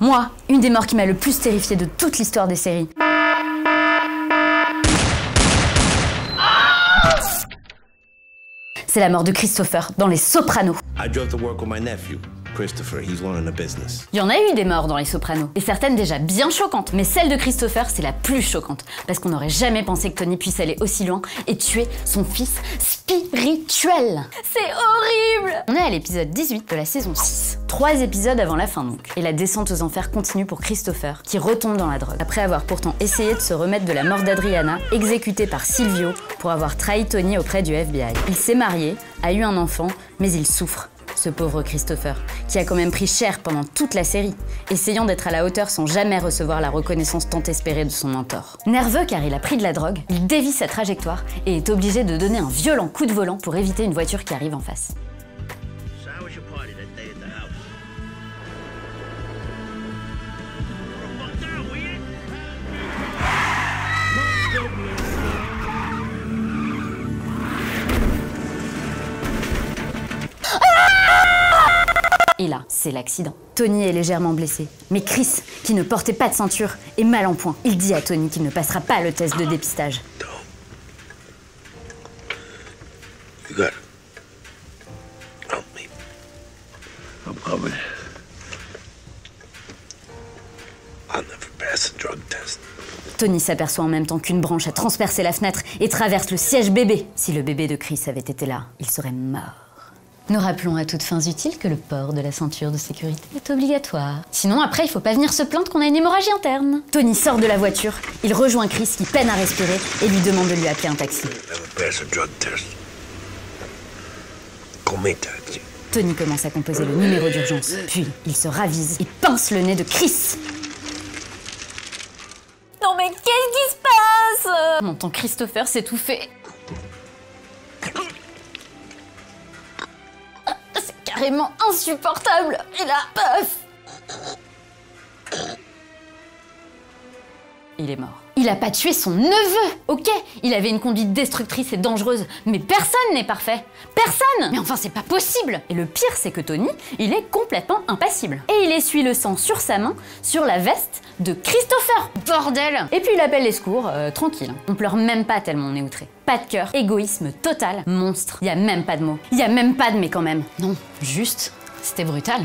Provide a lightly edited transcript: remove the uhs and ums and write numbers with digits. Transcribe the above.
Moi, une des morts qui m'a le plus terrifiée de toute l'histoire des séries. C'est la mort de Christopher dans Les Sopranos. I drove to work with my nephew. Christopher, he's learning the business. Il y en a eu des morts dans Les Sopranos, et certaines déjà bien choquantes, mais celle de Christopher, c'est la plus choquante, parce qu'on n'aurait jamais pensé que Tony puisse aller aussi loin et tuer son fils spirituel. C'est horrible! On est à l'épisode 18 de la saison 6. 3 épisodes avant la fin donc, et la descente aux enfers continue pour Christopher, qui retombe dans la drogue, après avoir pourtant essayé de se remettre de la mort d'Adriana, exécutée par Silvio pour avoir trahi Tony auprès du FBI. Il s'est marié, a eu un enfant, mais il souffre. Ce pauvre Christopher, qui a quand même pris cher pendant toute la série, essayant d'être à la hauteur sans jamais recevoir la reconnaissance tant espérée de son mentor. Nerveux car il a pris de la drogue, il dévie sa trajectoire et est obligé de donner un violent coup de volant pour éviter une voiture qui arrive en face. Et là, c'est l'accident. Tony est légèrement blessé. Mais Chris, qui ne portait pas de ceinture, est mal en point. Il dit à Tony qu'il ne passera pas le test de dépistage. You got it. Help me. I'm coming. I'll never pass a drug test. Tony s'aperçoit en même temps qu'une branche a transpercé la fenêtre et traverse le siège bébé. Si le bébé de Chris avait été là, il serait mort. Nous rappelons à toutes fins utiles que le port de la ceinture de sécurité est obligatoire. Sinon, après, il faut pas venir se plaindre qu'on a une hémorragie interne. Tony sort de la voiture, il rejoint Chris qui peine à respirer et lui demande de lui appeler un taxi. Tony commence à composer le numéro d'urgence. Puis, il se ravise et pince le nez de Chris. Non mais qu'est-ce qui se passe? On entend Christopher s'étouffer. Carrément insupportable. Et là, paf, il est mort. Il a pas tué son neveu, ok? Il avait une conduite destructrice et dangereuse, mais personne n'est parfait. Personne! Mais enfin, c'est pas possible! Et le pire, c'est que Tony, il est complètement impassible. Et il essuie le sang sur sa main, sur la veste de Christopher. Bordel! Et puis il appelle les secours, tranquille. On pleure même pas tellement on est outré. Pas de cœur, égoïsme total, monstre. Y a même pas de mots. Y a même pas de mais quand même. Non, juste, c'était brutal.